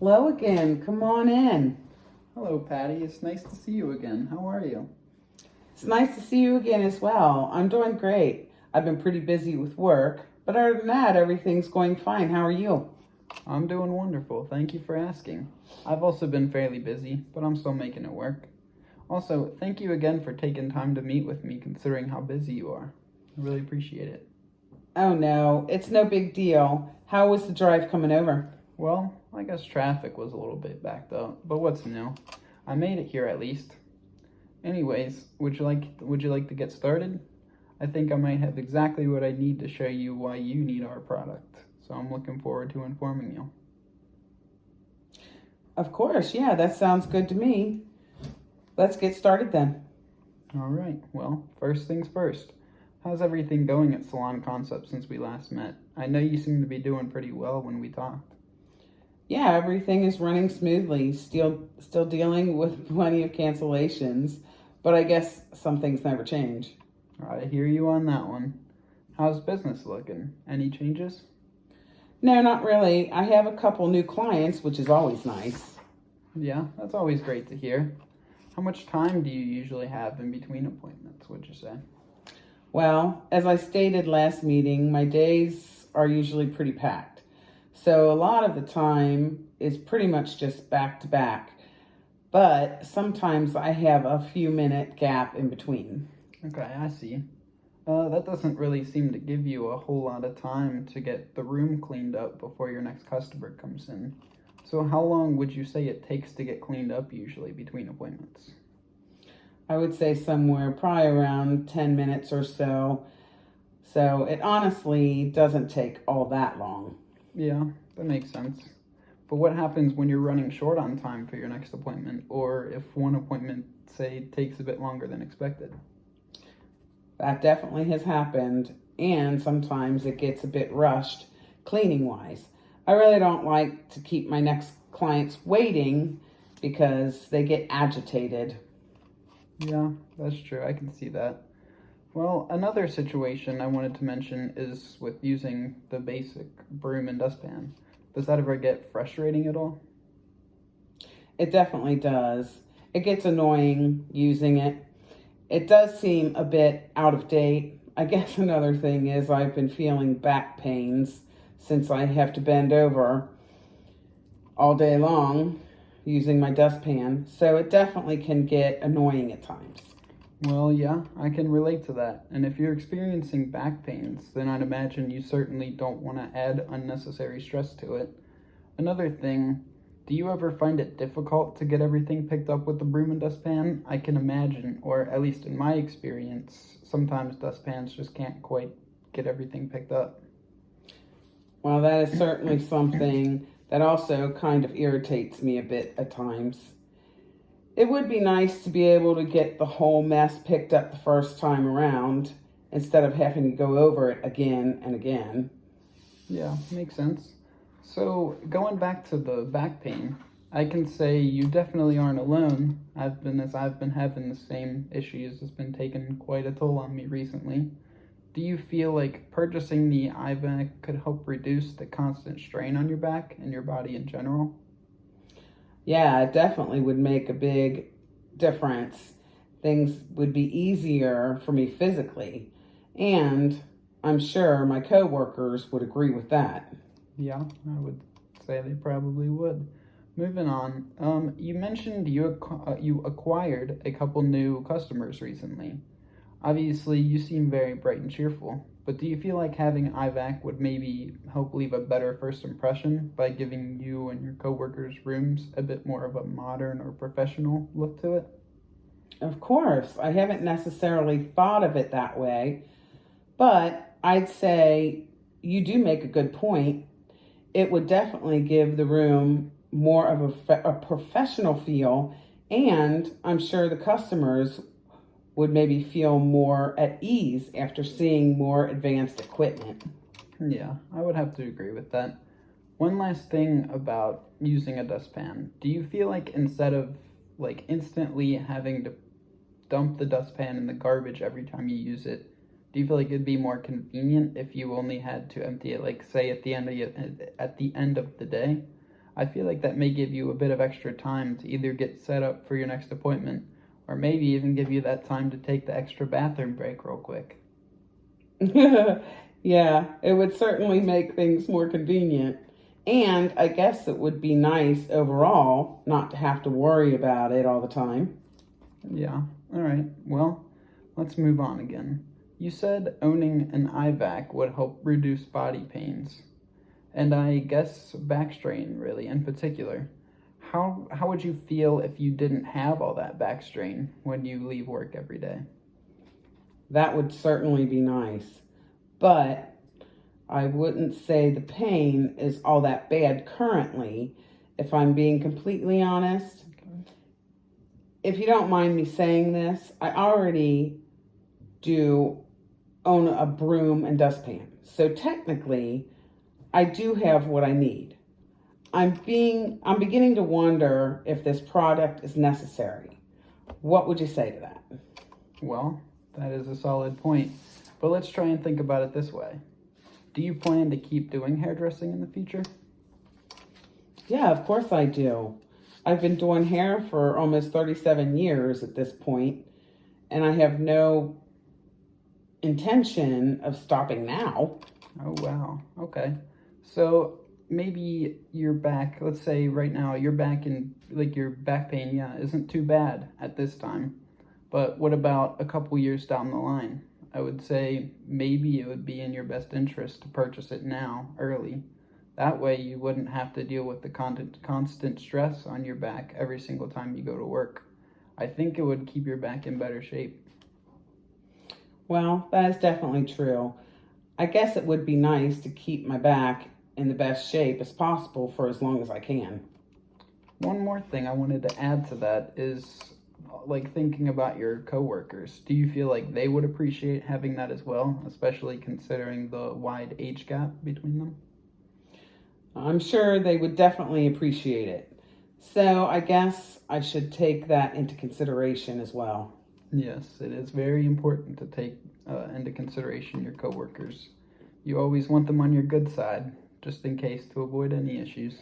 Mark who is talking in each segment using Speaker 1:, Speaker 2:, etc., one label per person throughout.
Speaker 1: Hello again. Come on in.
Speaker 2: Hello, Patty. It's nice to see you again. How are you?
Speaker 1: It's nice to see you again as well. I'm doing great. I've been pretty busy with work, but other than that, everything's going fine. How are you?
Speaker 2: I'm doing wonderful. Thank you for asking. I've also been fairly busy, but I'm still making it work. Also, thank you again for taking time to meet with me considering how busy you are. I really appreciate it.
Speaker 1: Oh no, it's no big deal. How was the drive coming over?
Speaker 2: Well, I guess traffic was a little bit backed up, but what's new? I made it here at least. Anyways, would you like to get started? I think I might have exactly what I need to show you why you need our product. So I'm looking forward to informing you.
Speaker 1: Of course, yeah, that sounds good to me. Let's get started then.
Speaker 2: All right. Well, first things first. How's everything going at Salon Concept since we last met? I know you seem to be doing pretty well when we talked.
Speaker 1: Yeah, everything is running smoothly. Still dealing with plenty of cancellations, but I guess some things never change.
Speaker 2: I hear you on that one. How's business looking? Any changes?
Speaker 1: No, not really. I have a couple new clients, which is always nice.
Speaker 2: Yeah, that's always great to hear. How much time do you usually have in between appointments, would you say?
Speaker 1: Well, as I stated last meeting, my days are usually pretty packed. So a lot of the time is pretty much just back to back. But sometimes I have a few minute gap in between.
Speaker 2: Okay, I see. That doesn't really seem to give you a whole lot of time to get the room cleaned up before your next customer comes in. So how long would you say it takes to get cleaned up usually between appointments?
Speaker 1: I would say somewhere probably around 10 minutes or so. So it honestly doesn't take all that long.
Speaker 2: Yeah, that makes sense. But what happens when you're running short on time for your next appointment, or if one appointment, say, takes a bit longer than expected?
Speaker 1: That definitely has happened, and sometimes it gets a bit rushed cleaning wise. I really don't like to keep my next clients waiting because they get agitated.
Speaker 2: Yeah, that's true. I can see that. Well, another situation I wanted to mention is with using the basic broom and dustpan. Does that ever get frustrating at all?
Speaker 1: It definitely does. It gets annoying using it. It does seem a bit out of date. I guess another thing is I've been feeling back pains since I have to bend over all day long using my dustpan. So it definitely can get annoying at times.
Speaker 2: Well, yeah, I can relate to that. And if you're experiencing back pains, then I'd imagine you certainly don't want to add unnecessary stress to it. Another thing, do you ever find it difficult to get everything picked up with the broom and dustpan? I can imagine, or at least in my experience, sometimes dustpans just can't quite get everything picked up.
Speaker 1: Well, that is certainly something that also kind of irritates me a bit at times. It would be nice to be able to get the whole mess picked up the first time around instead of having to go over it again and again.
Speaker 2: Yeah, makes sense. So, going back to the back pain, I can say you definitely aren't alone. I've been having the same issues. It's been taking quite a toll on me recently. Do you feel like purchasing the iVac could help reduce the constant strain on your back and your body in general?
Speaker 1: Yeah, it definitely would make a big difference. Things would be easier for me physically, and I'm sure my coworkers would agree with that.
Speaker 2: Yeah, I would say they probably would. Moving on, you mentioned you acquired a couple new customers recently. Obviously, you seem very bright and cheerful, but do you feel like having iVac would maybe help leave a better first impression by giving you and your coworkers' rooms a bit more of a modern or professional look to it?
Speaker 1: Of course, I haven't necessarily thought of it that way, but I'd say you do make a good point. It would definitely give the room more of a professional feel, and I'm sure the customers would maybe feel more at ease after seeing more advanced equipment.
Speaker 2: Yeah, I would have to agree with that. One last thing about using a dustpan. Do you feel like instead of like instantly having to dump the dustpan in the garbage every time you use it, do you feel like it'd be more convenient if you only had to empty it, like say at the end of the day? I feel like that may give you a bit of extra time to either get set up for your next appointment, or maybe even give you that time to take the extra bathroom break real quick.
Speaker 1: Yeah, it would certainly make things more convenient. And I guess it would be nice overall not to have to worry about it all the time.
Speaker 2: Yeah, alright, well, let's move on again. You said owning an IVAC would help reduce body pains, and I guess back strain, really, in particular. How would you feel if you didn't have all that back strain when you leave work every day?
Speaker 1: That would certainly be nice. But I wouldn't say the pain is all that bad currently, if I'm being completely honest.
Speaker 2: Okay.
Speaker 1: If you don't mind me saying this, I already do own a broom and dustpan. So technically, I do have what I need. I'm beginning to wonder if this product is necessary. What would you say to that?
Speaker 2: Well, that is a solid point, but let's try and think about it this way. Do you plan to keep doing hairdressing in the future?
Speaker 1: Yeah, of course I do. I've been doing hair for almost 37 years at this point, and I have no intention of stopping now.
Speaker 2: Oh, wow. Okay. So maybe your back, let's say right now, your back and like your back pain, yeah, isn't too bad at this time. But what about a couple years down the line? I would say maybe it would be in your best interest to purchase it now, early. That way you wouldn't have to deal with the constant stress on your back every single time you go to work. I think it would keep your back in better shape.
Speaker 1: Well, that is definitely true. I guess it would be nice to keep my back in the best shape as possible for as long as I can.
Speaker 2: One more thing I wanted to add to that is like thinking about your coworkers. Do you feel like they would appreciate having that as well, especially considering the wide age gap between them?
Speaker 1: I'm sure they would definitely appreciate it. So I guess I should take that into consideration as well.
Speaker 2: Yes, it is very important to take into consideration your coworkers. You always want them on your good side, just in case to avoid any issues.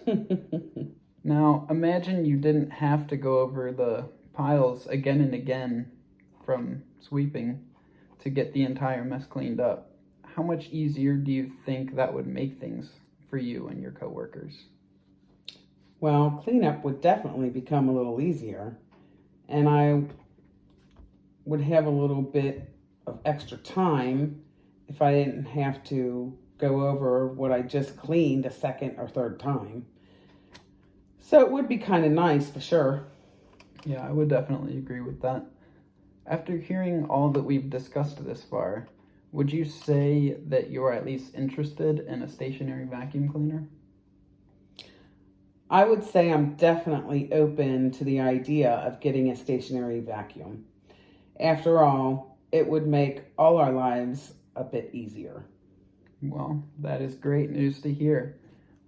Speaker 2: Now, imagine you didn't have to go over the piles again and again from sweeping to get the entire mess cleaned up. How much easier do you think that would make things for you and your coworkers?
Speaker 1: Well, cleanup would definitely become a little easier, and I would have a little bit of extra time if I didn't have to go over what I just cleaned a second or third time. So it would be kind of nice for sure.
Speaker 2: Yeah, I would definitely agree with that. After hearing all that we've discussed this far, would you say that you're at least interested in a stationary vacuum cleaner?
Speaker 1: I would say I'm definitely open to the idea of getting a stationary vacuum. After all, it would make all our lives a bit easier.
Speaker 2: Well, that is great news to hear.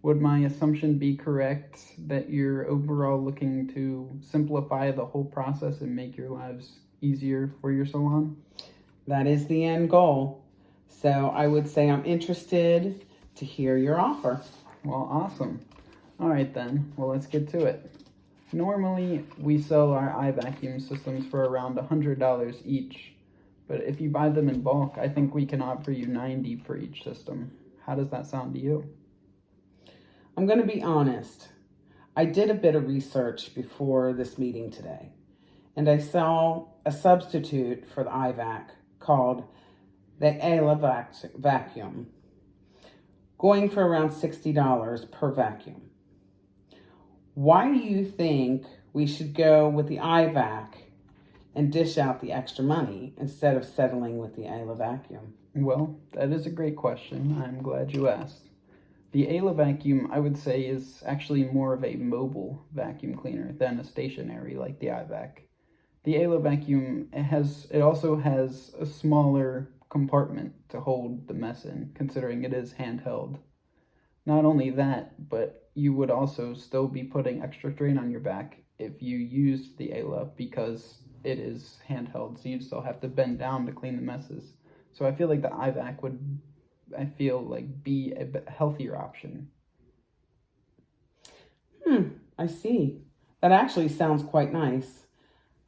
Speaker 2: Would my assumption be correct that you're overall looking to simplify the whole process and make your lives easier for your salon?
Speaker 1: That is the end goal. So I would say I'm interested to hear your offer.
Speaker 2: Well, awesome. All right then, well, let's get to it. Normally, we sell our iVacuum systems for around $100 each, but if you buy them in bulk, I think we can offer you $90 for each system. How does that sound to you?
Speaker 1: I'm going to be honest. I did a bit of research before this meeting today, and I saw a substitute for the iVac called the Ayla vacuum, going for around $60 per vacuum. Why do you think we should go with the iVac and dish out the extra money instead of settling with the Ayla vacuum?
Speaker 2: Well, that is a great question. I'm glad you asked. The Ayla vacuum, I would say, is actually more of a mobile vacuum cleaner than a stationary like the iVac. The Ayla vacuum, it also has a smaller compartment to hold the mess in, considering it is handheld. Not only that, but you would also still be putting extra strain on your back if you used the Ayla because it is handheld, so you'd still have to bend down to clean the messes. So I feel like the iVac would, be a healthier option.
Speaker 1: I see. That actually sounds quite nice.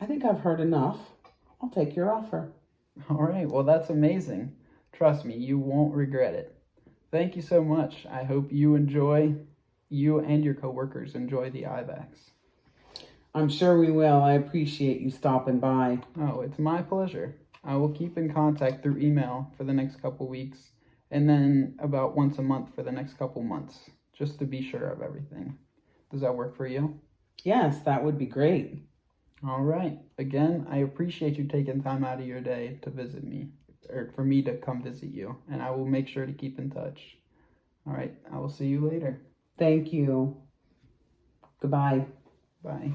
Speaker 1: I think I've heard enough. I'll take your offer.
Speaker 2: All right, well, that's amazing. Trust me, you won't regret it. Thank you so much. I hope you and your coworkers enjoy the IVACs.
Speaker 1: I'm sure we will. I appreciate you stopping by.
Speaker 2: Oh, it's my pleasure. I will keep in contact through email for the next couple weeks, and then about once a month for the next couple months, just to be sure of everything. Does that work for you?
Speaker 1: Yes, that would be great.
Speaker 2: All right. Again, I appreciate you taking time out of your day to visit me, or for me to come visit you, and I will make sure to keep in touch. All right. I will see you later.
Speaker 1: Thank you. Goodbye.
Speaker 2: Bye.